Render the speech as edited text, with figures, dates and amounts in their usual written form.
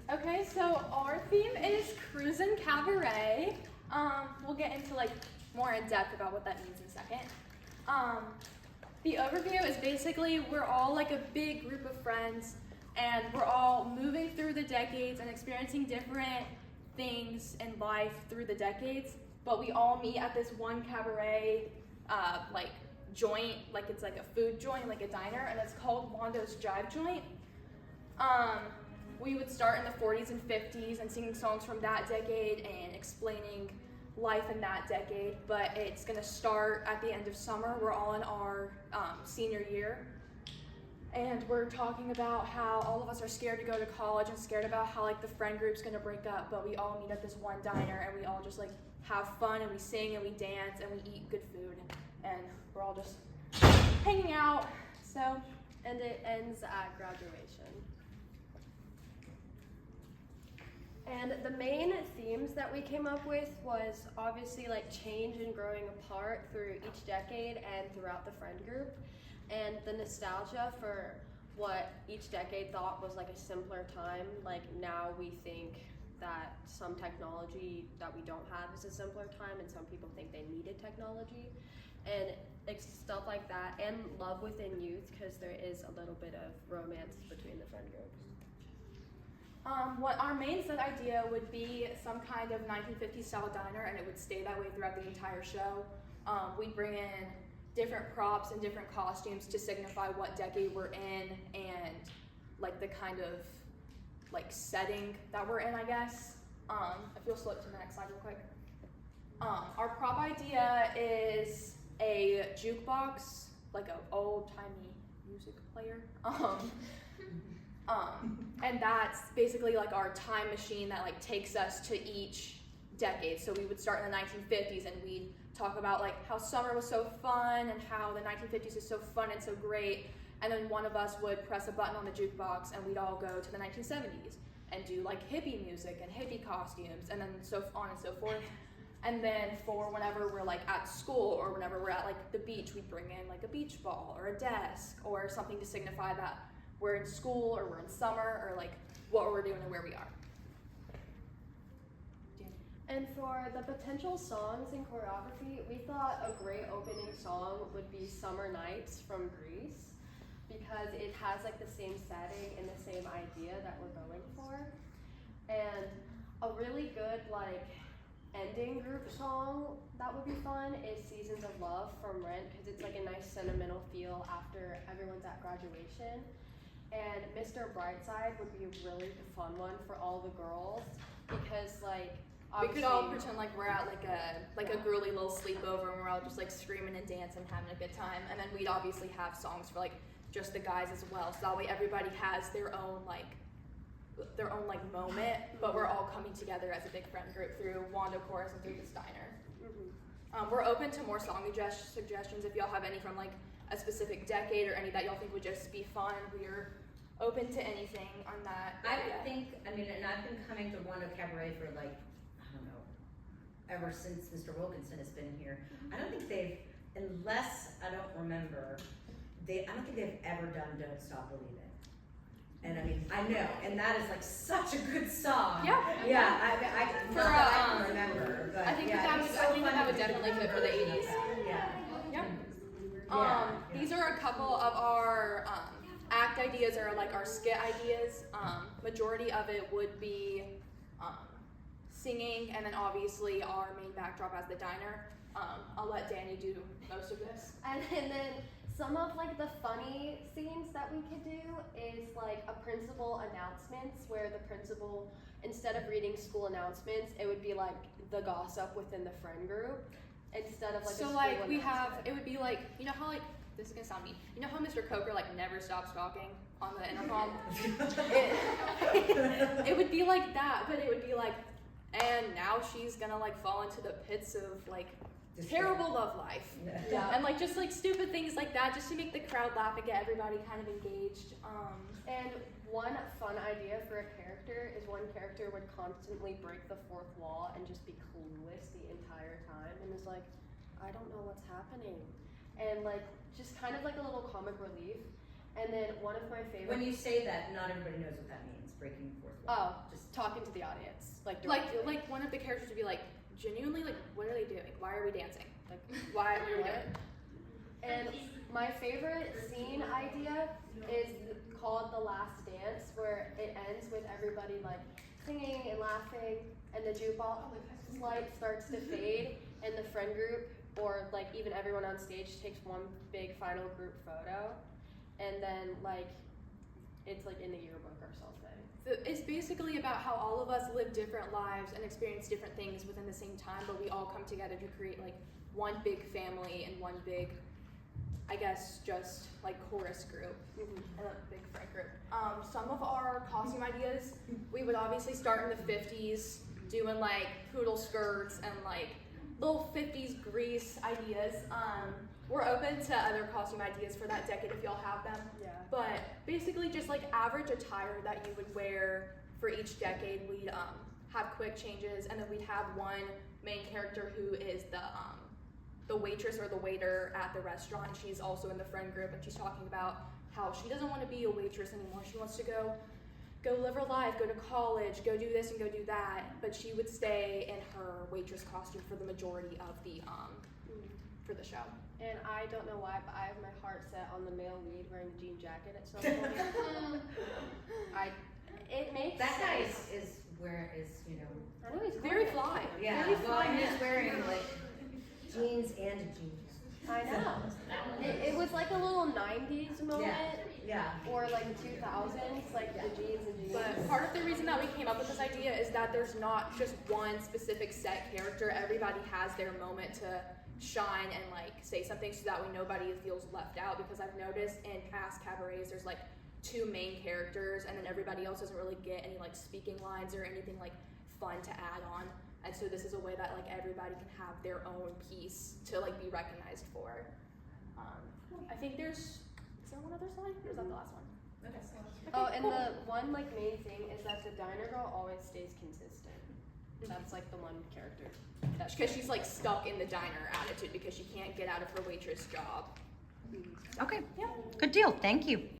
Okay, so our theme is Crusin Cabaret. We'll get into like more in depth about what that means in a second. The overview is basically we're all like a big group of friends, and we're all moving through the decades and experiencing different things in life through the decades. But we all meet at this one cabaret, like joint, like it's like a food joint, like a diner, and it's called Wando's Jive Joint. We would start in the 40s and 50s and singing songs from that decade and explaining life in that decade, but it's gonna start at the end of summer. We're all in our senior year, and we're talking about how all of us are scared to go to college and scared about how like the friend group's gonna break up, but we all meet at this one diner and we all just like have fun and we sing and we dance and we eat good food and we're all just hanging out. So, and it ends at graduation. And the main themes that we came up with was obviously like change and growing apart through each decade and throughout the friend group, and the nostalgia for what each decade thought was like a simpler time. Like now we think that some technology that we don't have is a simpler time, and some people think they needed technology, and stuff like that, and love within youth, because there is a little bit of romance between the friend groups. What our main set idea would be some kind of 1950s style diner, and it would stay that way throughout the entire show. We'd bring in different props and different costumes to signify what decade we're in and like the kind of like setting that we're in, I guess. If you'll slip to the next slide real quick. Our prop idea is a jukebox, like an old-timey music player. And that's basically like our time machine that like takes us to each decade. So we would start in the 1950s and we'd talk about like how summer was so fun and how the 1950s is so fun and so great. And then one of us would press a button on the jukebox and we'd all go to the 1970s and do like hippie music and hippie costumes and then so on and so forth. And then for whenever we're like at school or whenever we're at like the beach, we'd bring in like a beach ball or a desk or something to signify that we're in school or we're in summer or like what we're doing and where we are. And for the potential songs and choreography, we thought a great opening song would be Summer Nights from Greece, because it has like the same setting and the same idea that we're going for. And a really good like ending group song that would be fun is Seasons of Love from Rent, because it's like a nice sentimental feel after everyone's at graduation. And Mr. Brightside would be a really fun one for all the girls, because like we could all pretend like we're at like a girly little sleepover and we're all just like screaming and dancing and having a good time. And then we'd obviously have songs for like just the guys as well, so that way everybody has their own like moment, but we're all coming together as a big friend group through Wando Chorus and through this diner. Mm-hmm. We're open to more song suggestions if y'all have any from like a specific decade or any that y'all think would just be fun. We're open to anything on that. I would think, I mean, and I've been coming to Wando Cabaret for like, I don't know, ever since Mr. Wilkinson has been here. I don't think they've, unless I don't remember, I don't think they've ever done Don't Stop Believing. And I mean, I know, and that is like such a good song. Yeah. Yeah, I can remember, but I think yeah, that would definitely fit for the 80s. Yeah. Yep. These are a couple of our act ideas or like our skit ideas. Majority of it would be singing, and then obviously our main backdrop as the diner. I'll let Danny do most of this. And then some of like the funny scenes that we could do is like a principal announcements, where the principal, instead of reading school announcements, it would be like the gossip within the friend group instead of like so a school like we have, announcement. it would be like, you know how like, this is gonna sound mean, you know how Mr. Coker like never stops talking on the intercom? it would be like that, but it would be like, and now she's gonna like fall into the pits of like terrible love life. Yeah. And like just like stupid things like that, just to make the crowd laugh and get everybody kind of engaged. And one fun idea for a character is one character would constantly break the fourth wall and just be clueless the entire time and is like, I don't know what's happening. And like just kind of like a little comic relief. And then one of my favorite. When you say that, not everybody knows what that means. breaking the fourth Oh, wall. Just talking to the audience, like Like one of the characters would be like, genuinely, like, what are they doing? Why are we dancing? Like, why are we doing it? And my favorite scene idea is called The Last Dance, where it ends with everybody like singing and laughing, and the jukebox light starts to fade, and the friend group, or like even everyone on stage, takes one big final group photo, and then like it's like in the yearbook or something. It's basically about how all of us live different lives and experience different things within the same time, but we all come together to create like one big family and one big, I guess, just like chorus group and a big friend group. Some of our costume ideas, we would obviously start in the 50s, doing like poodle skirts and like little 50s Grease ideas. We're open to other costume ideas for that decade if y'all have them. Yeah. But basically just like average attire that you would wear for each decade. We'd have quick changes, and then we'd have one main character who is the waitress or the waiter at the restaurant. She's also in the friend group, and she's talking about how she doesn't want to be a waitress anymore. She wants to go live her life, go to college, go do this and go do that. But she would stay in her waitress costume for the majority of the for the show. And I don't know why, but I have my heart set on the male lead wearing a jean jacket at some point. It makes that guy sense. is where is, you know. I know he's Very hot. fly. Yeah, Very well, fly. he's wearing like jeans and a jean jacket. I know. It was like a little 90s moment. Yeah. Or like 2000s, like the jeans and jeans. But part of the reason that we came up with this idea is that there's not just one specific set character. Everybody has their moment to shine and like say something, so that way nobody feels left out. Because I've noticed in past cabarets there's like two main characters, and then everybody else doesn't really get any like speaking lines or anything like fun to add on. And so this is a way that like everybody can have their own piece to like be recognized for. I think is there one other slide, or is that the last one? Okay. Oh, and cool. the one like main thing is that the diner girl always stays consistent. That's like the one character. Because she's like stuck in the diner attitude because she can't get out of her waitress job. Okay, Yeah. good deal, thank you.